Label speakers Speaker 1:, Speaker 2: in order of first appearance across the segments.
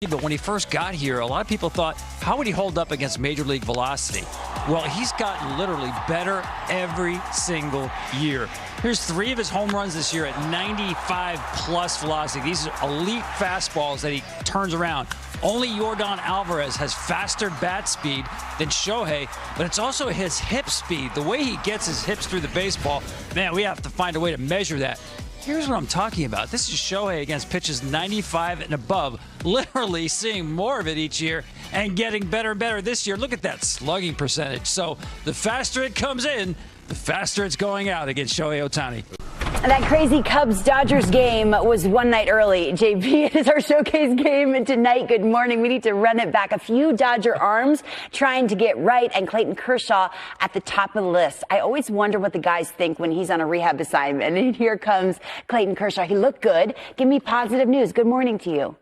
Speaker 1: But when he first got here, a lot of people thought, how would he hold up against Major League velocity? Well, he's gotten literally better every single year. Here's 3 of his home runs this year at 95-plus velocity. These are elite fastballs that he turns around. Only Yordan Alvarez has faster bat speed than Shohei, but it's also his hip speed. The way he gets his hips through the baseball, man, we have to find a way to measure that. Here's what I'm talking about. This is Shohei against pitches 95 and above, literally seeing more of it each year and getting better and better this year. Look at that slugging percentage. So the faster it comes in, the faster it's going out against Shohei Ohtani.
Speaker 2: That crazy Cubs-Dodgers game was one night early. JP, it is our showcase game tonight. Good morning. We need to run it back. A few Dodger arms trying to get right, and Clayton Kershaw at the top of the list. I always wonder what the guys think when he's on a rehab assignment. And here comes Clayton Kershaw. He looked good. Give me positive news. Good morning to you.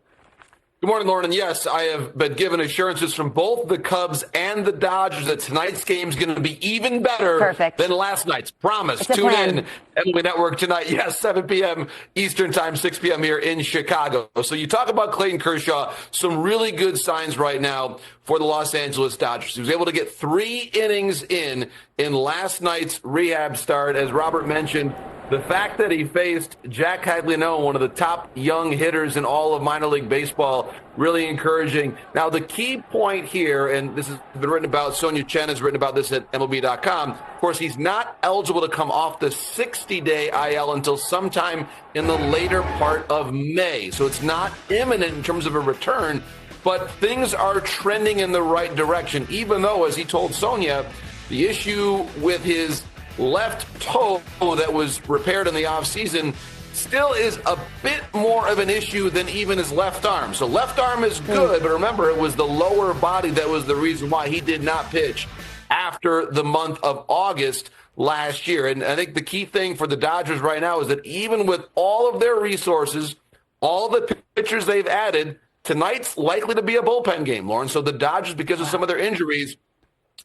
Speaker 3: Good morning, Lauren. And yes, I have been given assurances from both the Cubs and the Dodgers that tonight's game is going to be even better than last night's. Promise. Tune in. MLB Network tonight. Yes, 7 p.m. Eastern time, 6 p.m. here in Chicago. So you talk about Clayton Kershaw, some really good signs right now for the Los Angeles Dodgers. He was able to get 3 innings in last night's rehab start. As Robert mentioned, the fact that he faced Jack Caglianone, one of the top young hitters in all of minor league baseball, really encouraging. Now, the key point here, and this has been written about, Sonia Chen has written about this at MLB.com. Of course, he's not eligible to come off the 60-day IL until sometime in the later part of May. So it's not imminent in terms of a return, but things are trending in the right direction, even though, as he told Sonia, the issue with his left toe that was repaired in the offseason still is a bit more of an issue than even his left arm. So left arm is good, but remember, it was the lower body that was the reason why he did not pitch after the month of August last year. And I think the key thing for the Dodgers right now is that even with all of their resources, all the pitchers they've added, tonight's likely to be a bullpen game, Lauren. So the Dodgers, because of some of their injuries,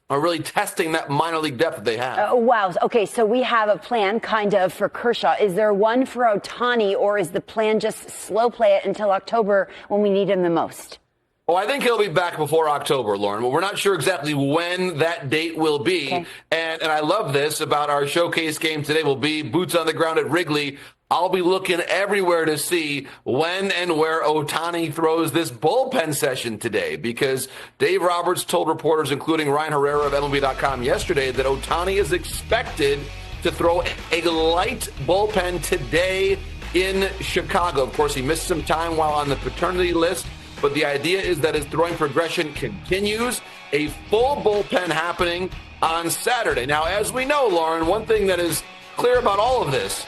Speaker 3: are really testing that minor league depth that they have.
Speaker 2: Wow. Okay, so we have a plan kind of for Kershaw. Is there one for Ohtani, or is the plan just slow play it until October when we need him the most?
Speaker 3: Oh, I think he'll be back before October, Lauren. But we're not sure exactly when that date will be. Okay. And I love this about our showcase game today will be boots on the ground at Wrigley. I'll be looking everywhere to see when and where Ohtani throws this bullpen session today, because Dave Roberts told reporters, including Ryan Herrera of MLB.com yesterday, that Ohtani is expected to throw a light bullpen today in Chicago. Of course, he missed some time while on the paternity list, but the idea is that his throwing progression continues. A full bullpen happening on Saturday. Now, as we know, Lauren, one thing that is clear about all of this,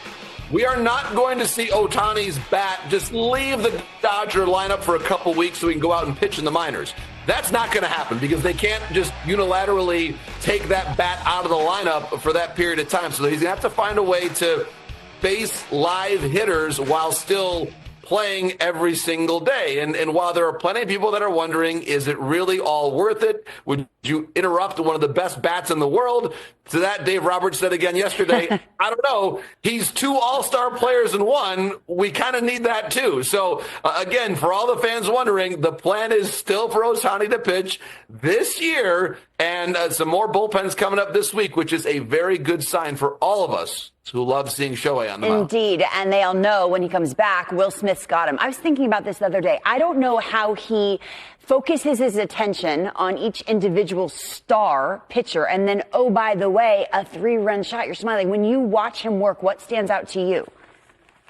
Speaker 3: we are not going to see Ohtani's bat just leave the Dodger lineup for a couple weeks so he can go out and pitch in the minors. That's not going to happen because they can't just unilaterally take that bat out of the lineup for that period of time. So he's going to have to find a way to face live hitters while still playing every single day. And while there are plenty of people that are wondering, is it really all worth it? Would you interrupt one of the best bats in the world? To that, Dave Roberts said again yesterday, I don't know. He's 2 all-star players in one. We kind of need that too. So again, for all the fans wondering, the plan is still for Ohtani to pitch this year, and some more bullpens coming up this week, which is a very good sign for all of us who love seeing Shohei on the mound.
Speaker 2: Indeed, and they all know when he comes back, Will Smith's got him. I was thinking about this the other day. I don't know how he focuses his attention on each individual star pitcher, and then, oh, by the way, a 3-run shot. You're smiling. When you watch him work, what stands out to you?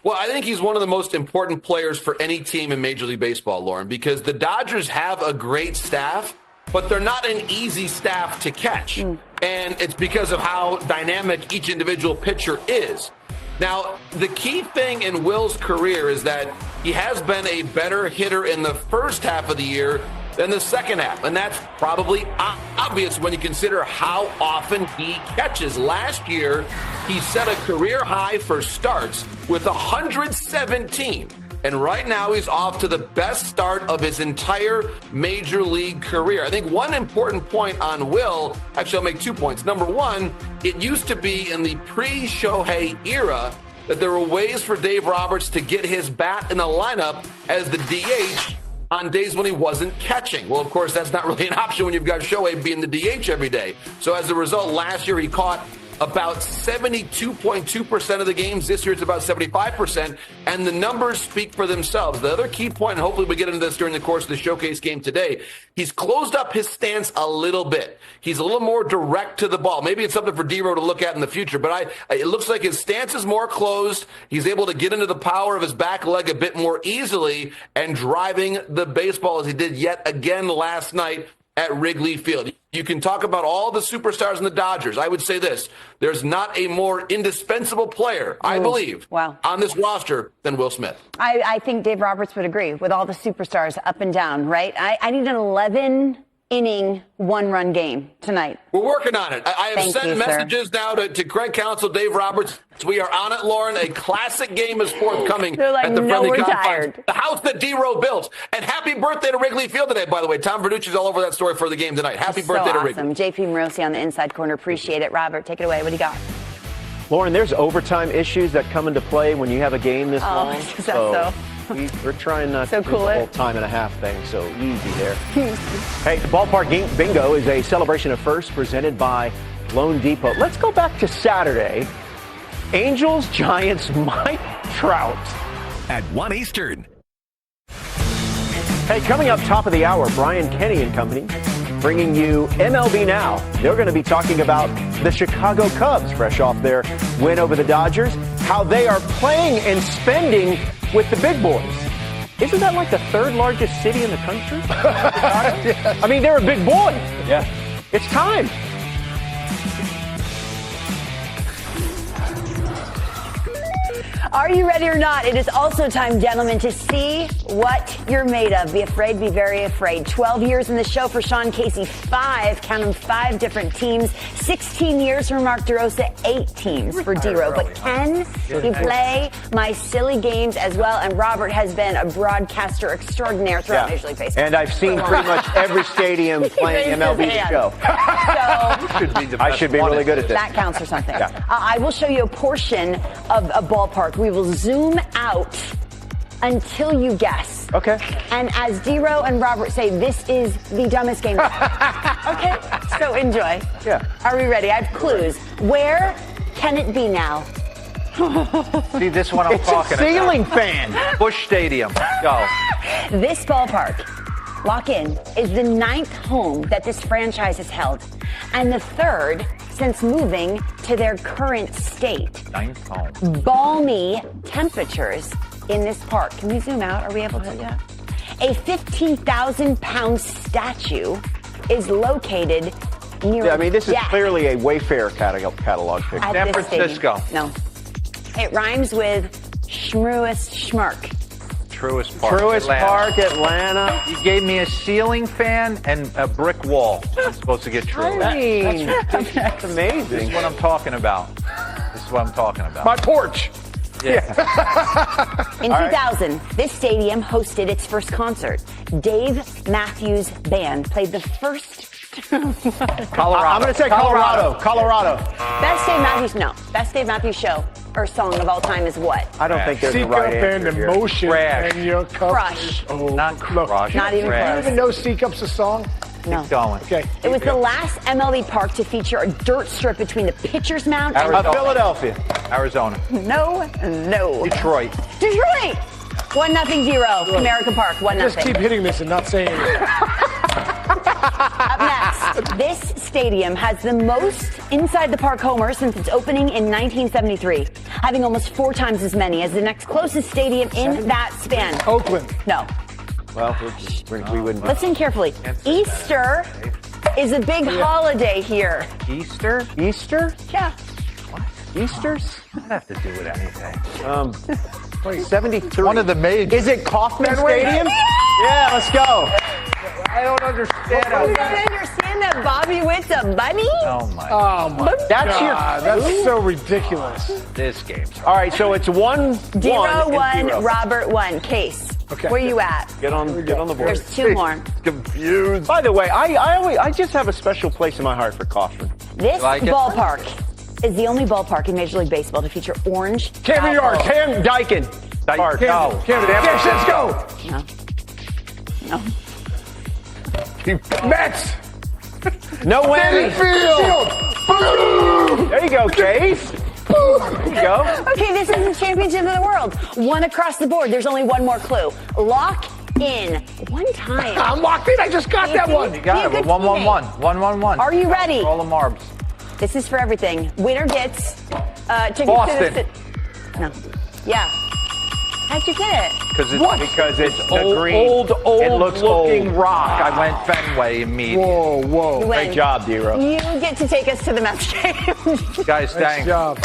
Speaker 3: Well, I think he's one of the most important players for any team in Major League Baseball, Lauren, because the Dodgers have a great staff, but they're not an easy staff to catch. And it's because of how dynamic each individual pitcher is. Now, the key thing in Will's career is that he has been a better hitter in the first half of the year than the second half. And that's probably obvious when you consider how often he catches. Last year, he set a career high for starts with 117. And right now, he's off to the best start of his entire major league career. I think one important point on Will, actually, I'll make 2 points. Number one, it used to be in the pre-Shohei era that there were ways for Dave Roberts to get his bat in the lineup as the DH on days when he wasn't catching. Well, of course, that's not really an option when you've got Shohei being the DH every day. So as a result, last year he caught about 72.2% of the games. This year it's about 75%, and the numbers speak for themselves. The other key point, and hopefully we get into this during the course of the showcase game today, he's closed up his stance a little bit. He's a little more direct to the ball. Maybe it's something for D-Row to look at in the future, but it looks like his stance is more closed. He's able to get into the power of his back leg a bit more easily and driving the baseball as he did yet again last night at Wrigley Field. You can talk about all the superstars in the Dodgers. I would say this. There's not a more indispensable player, I believe, on this roster than Will Smith.
Speaker 2: I think Dave Roberts would agree with all the superstars up and down, right? I need an 11-inning, one-run game tonight.
Speaker 3: We're working on it. I have sent messages now to Craig Counsell, Dave Roberts. We are on it, Lauren. A classic game is forthcoming at the friendly confines. The house that D-Row built. And happy birthday to Wrigley Field today, by the way. Tom Verducci's all over that story for the game tonight. Happy birthday to Wrigley.
Speaker 2: JP Morosi on the inside corner. Appreciate it. Robert, take it away. What do you got?
Speaker 4: Lauren, there's overtime issues that come into play when you have a game this long. We're trying not to do the whole time and a half thing, so easy there. Hey, the Ballpark Bingo is a celebration of first presented by Loan Depot. Let's go back to Saturday. Angels, Giants, Mike Trout.
Speaker 5: At 1 Eastern.
Speaker 4: Hey, coming up top of the hour, Brian Kenny and company bringing you MLB Now. They're going to be talking about the Chicago Cubs, fresh off their win over the Dodgers, how they are playing and spending with the big boys. Isn't that like the third largest city in the country? Yeah. I mean, they're a big boy. Yeah. It's time.
Speaker 2: Are you ready or not? It is also time, gentlemen, to see what you're made of. Be afraid, be very afraid. 12 years in the show for Sean Casey. 5 different teams. 16 years for Mark DeRosa. 8 teams for D-Row. But can he play my silly games as well? And Robert has been a broadcaster extraordinaire throughout Major League Baseball.
Speaker 4: And I've seen pretty much every stadium playing MLB show. So I should be really good at this.
Speaker 2: That counts for something. Yeah. I will show you a portion of a ballpark. We will zoom out until you guess.
Speaker 4: Okay.
Speaker 2: And as D-Row and Robert say, this is the dumbest game ever. Okay? So enjoy.
Speaker 4: Yeah.
Speaker 2: Are we ready? I have clues. Where can it be now?
Speaker 6: See, this one I'm talking about.
Speaker 4: It's a ceiling fan.
Speaker 6: Busch Stadium. Go.
Speaker 2: This ballpark, lock in, is the 9th home that this franchise has held. And the 3rd since moving to their current state.
Speaker 6: 9th home.
Speaker 2: Balmy temperatures in this park. Can we zoom out? Are we able to do that? A 15,000-pound statue is located near.
Speaker 4: Yeah, I mean, this is clearly a Wayfair catalog picture.
Speaker 6: San Francisco.
Speaker 2: No. It rhymes with Schmruist Schmark.
Speaker 6: Truist Park.
Speaker 4: Truist Park, Atlanta.
Speaker 6: You gave me a ceiling fan and a brick wall. I'm supposed to get Truist.
Speaker 4: I mean, that's amazing.
Speaker 6: This is what I'm talking about. This is what I'm talking about.
Speaker 4: My porch.
Speaker 6: Yeah.
Speaker 2: In 2000, this stadium hosted its first concert. Dave Matthews Band played the first.
Speaker 4: Colorado. I'm going to say Colorado.
Speaker 2: Best Dave Matthews, no. Best Dave Matthews show or song of all time is what?
Speaker 4: I don't think there's a right answer
Speaker 7: and emotion
Speaker 6: Crash.
Speaker 7: and your cup.
Speaker 2: Crush.
Speaker 6: Not Crush.
Speaker 2: Not even
Speaker 6: Crash.
Speaker 7: Do you even know C Cup's a song?
Speaker 2: No.
Speaker 6: Keep going.
Speaker 7: Okay.
Speaker 2: It was the last MLB park to feature a dirt strip between the pitcher's mound and
Speaker 4: Philadelphia.
Speaker 6: Arizona.
Speaker 2: No.
Speaker 6: Detroit.
Speaker 2: 1-0 0. American Park. 1-0.
Speaker 7: Just keep hitting this and not saying it.
Speaker 2: Up next, this stadium has the most inside the park homers since its opening in 1973, having almost 4 times as many as the next closest stadium in that span.
Speaker 7: Oakland.
Speaker 2: No.
Speaker 4: Well, we wouldn't.
Speaker 2: Listen carefully. Easter is a big holiday here.
Speaker 6: Easter?
Speaker 2: Yeah.
Speaker 6: What?
Speaker 4: Easter's?
Speaker 6: What does that have to do with anything?
Speaker 4: 73.
Speaker 6: One of the major.
Speaker 4: Is it Kauffman Stadium? Yeah, let's go.
Speaker 6: I don't understand.
Speaker 2: You don't understand that Bobby Witt's a bunny?
Speaker 6: Oh, my
Speaker 4: That's
Speaker 7: God, that's so ridiculous.
Speaker 6: This game.
Speaker 4: All right, so it's 1-1.
Speaker 2: D-Row 1, Robert 1. Case.
Speaker 7: Okay.
Speaker 2: Where you at?
Speaker 4: Get on the board.
Speaker 2: There's 2 more.
Speaker 4: Confused. By the way, I just have a special place in my heart for Kauffman.
Speaker 2: This
Speaker 6: like it?
Speaker 2: ballpark is the only ballpark in Major League Baseball to feature orange.
Speaker 7: Camden Yards.
Speaker 4: Cam Dyken. Park.
Speaker 7: Camden. San Francisco.
Speaker 2: No.
Speaker 7: Mets.
Speaker 4: No whammy.
Speaker 7: Field.
Speaker 4: There you go, Case. There you go.
Speaker 2: Okay, this is the championship of the world. One across the board. There's only one more clue. Lock in. One time.
Speaker 7: I'm locked in. I just got that one.
Speaker 6: You got
Speaker 2: Be a
Speaker 6: it.
Speaker 2: good
Speaker 6: 1-1-1. 1-1-1.
Speaker 2: Are you ready?
Speaker 6: All the marbs.
Speaker 2: This is for everything. Winner gets tickets
Speaker 6: Boston.
Speaker 2: to the... No. Yeah. How'd you get it?
Speaker 4: Because it's the green.
Speaker 6: Old
Speaker 4: it looks
Speaker 6: looking
Speaker 4: old.
Speaker 6: rock. I went Fenway immediately.
Speaker 7: Whoa.
Speaker 2: You
Speaker 4: Great
Speaker 2: win.
Speaker 4: job, D-Ro.
Speaker 2: You get to take us to the Mets game.
Speaker 6: Guys,
Speaker 7: Nice
Speaker 6: thanks.
Speaker 7: job.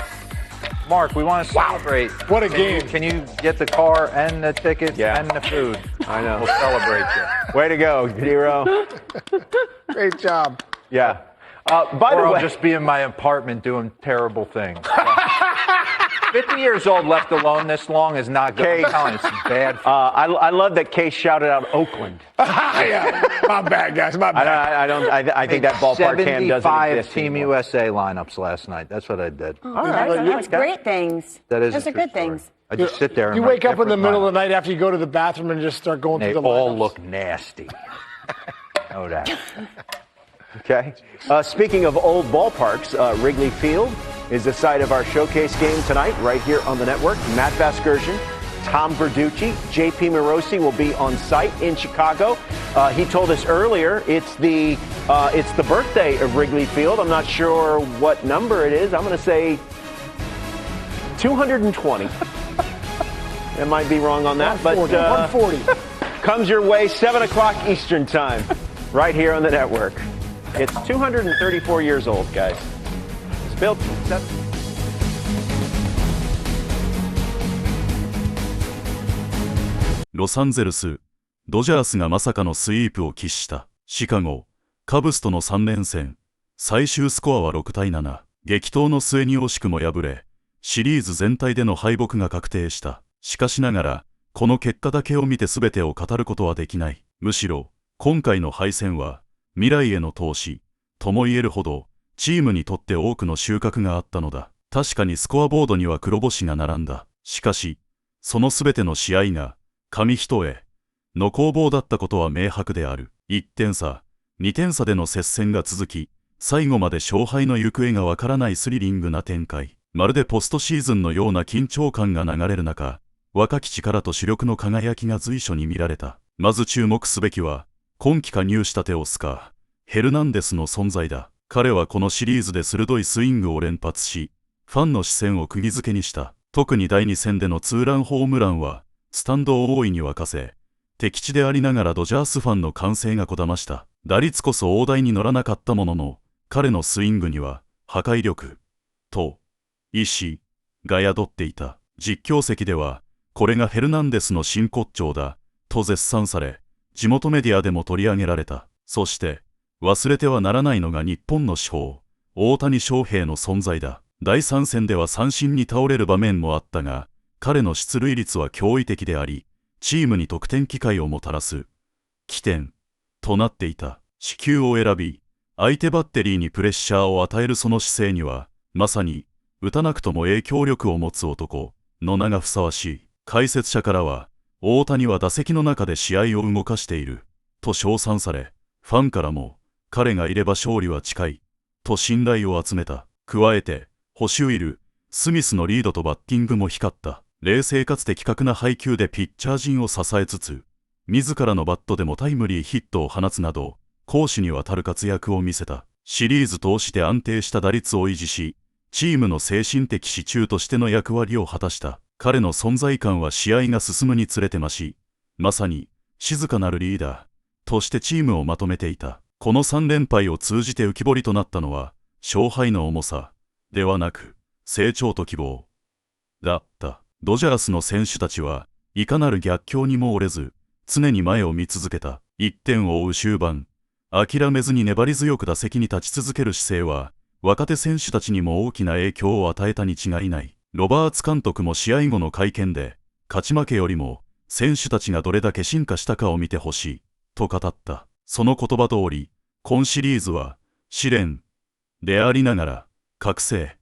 Speaker 6: Mark, we want to celebrate.
Speaker 7: What a game.
Speaker 6: Can you get the car and the tickets
Speaker 4: Yeah.
Speaker 6: and the food?
Speaker 4: I know.
Speaker 6: We'll celebrate you.
Speaker 4: Way to go, D-Ro.
Speaker 7: Great job.
Speaker 4: Yeah. By
Speaker 6: Or
Speaker 4: the
Speaker 6: I'll
Speaker 4: way,
Speaker 6: just be in my apartment doing terrible things. 50 years old left alone this long is not good.
Speaker 4: Case.
Speaker 6: I'm telling you, it's bad.
Speaker 4: I love that Case shouted out Oakland.
Speaker 7: Yeah. My bad, guys. My bad.
Speaker 4: I think that ballpark cam doesn't
Speaker 6: 75
Speaker 4: exist
Speaker 6: Team
Speaker 4: anymore.
Speaker 6: USA lineups last night. That's what I did.
Speaker 2: All right. That's great things.
Speaker 6: That is
Speaker 2: Those
Speaker 6: a
Speaker 2: are
Speaker 6: true
Speaker 2: good
Speaker 6: story.
Speaker 2: things.
Speaker 6: I just sit there and
Speaker 7: You
Speaker 6: write
Speaker 7: wake up in the
Speaker 6: different
Speaker 7: middle of the
Speaker 6: lineups.
Speaker 7: night after you go to the bathroom and just start going
Speaker 6: They
Speaker 7: through the
Speaker 6: all
Speaker 7: lineups.
Speaker 6: look nasty. Know that.
Speaker 4: Okay. Speaking of old ballparks, Wrigley Field is the site of our showcase game tonight, right here on the network. Matt Vasgersian, Tom Verducci, JP Morosi will be on site in Chicago. He told us earlier it's the birthday of Wrigley Field. I'm not sure what number it is. I'm going to say 220. I might be wrong on that, but
Speaker 7: 140.
Speaker 4: comes your way 7 o'clock Eastern time, right here on the network. It's 234 years old, guys. It's built.
Speaker 8: ロサンゼルス、ドジャースがまさかのスイープを喫した。シカゴ、カブスとの3連戦。最終スコアは6対7。激闘の末に惜しくも敗れ、シリーズ全体での敗北が確定した。しかしながら、この結果だけを見て全てを語ることはできない。むしろ、今回の敗戦は、未来への投資、とも言えるほど、チームにとって多くの収穫があったのだ。確かにスコアボードには黒星が並んだ。しかし、その全ての試合が、紙一重の攻防だったことは明白である。1点差、2点差での接戦が続き、最後まで勝敗の行方がわからないスリリングな展開。まるでポストシーズンのような緊張感が流れる中、若き力と主力の輝きが随所に見られた。まず注目すべきは、今季加入したテオスカー・ヘルナンデスの存在だ。彼はこのシリーズで鋭いスイングを連発し、ファンの視線を釘付けにした。特に第2戦でのツーランホームランは、スタンドを大いに沸かせ、敵地でありながらドジャースファンの歓声がこだました。打率こそ大台に乗らなかったものの、彼のスイングには破壊力と意志が宿っていた。実況席では、これがヘルナンデスの真骨頂だと絶賛され、地元メディアでも取り上げられた。そして、忘れてはならないのが日本の至宝、大谷翔平の存在だ。第3戦では三振に倒れる場面もあったが、彼の出塁率は驚異的であり、チームに得点機会をもたらす起点となっていた。四球を選び、相手バッテリーにプレッシャーを与えるその姿勢には、まさに打たなくとも影響力を持つ男の名がふさわしい。解説者からは、大谷は打席の中で試合を動かしていると称賛され、ファンからも彼がいれば勝利は近いと信頼を集めた。加えて、捕手ウィル・スミスのリードとバッティングも光った。冷静かつ的確な配球でピッチャー陣を支えつつ、自らのバットでもタイムリーヒットを放つなど、攻守にわたる活躍を見せた。シリーズ通して安定した打率を維持し、チームの精神的支柱としての役割を果たした。彼の存在感は試合が進むにつれて増し、まさに静かなるリーダーとしてチームをまとめていた。この3連敗を通じて浮き彫りとなったのは、勝敗の重さではなく、成長と希望だった。ドジャースの選手たちはいかなる逆境にも折れず、常に前を見続けた。1点を追う終盤、諦めずに粘り強く打席に立ち続ける姿勢は、若手選手たちにも大きな影響を与えたに違いない。ロバーツ監督も試合後の会見で、勝ち負けよりも、選手たちがどれだけ進化したかを見てほしい、と語った。その言葉通り、今シリーズは、試練でありながら、覚醒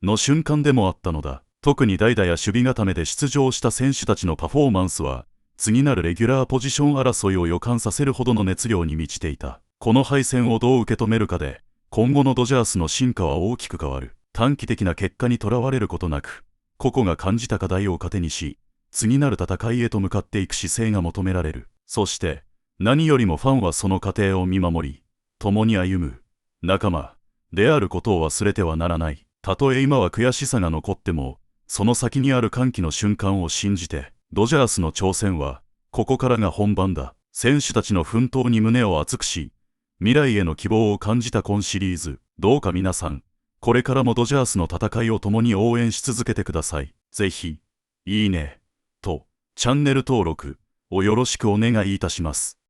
Speaker 8: の瞬間でもあったのだ。特に代打や守備固めで出場した選手たちのパフォーマンスは、次なるレギュラーポジション争いを予感させるほどの熱量に満ちていた。この敗戦をどう受け止めるかで、今後のドジャースの進化は大きく変わる。短期的な結果にとらわれることなく、個々が感じた課題を糧にし、次なる戦いへと向かっていく姿勢が求められる。そして、何よりもファンはその過程を見守り、共に歩む、仲間、であることを忘れてはならない。たとえ今は悔しさが残っても、その先にある歓喜の瞬間を信じて、ドジャースの挑戦は、ここからが本番だ。選手たちの奮闘に胸を熱くし、未来への希望を感じた今シリーズ、どうか皆さん、これからもドジャースの戦いを共に応援し続けてください。ぜひ、いいね、と、チャンネル登録をよろしくお願いいたします。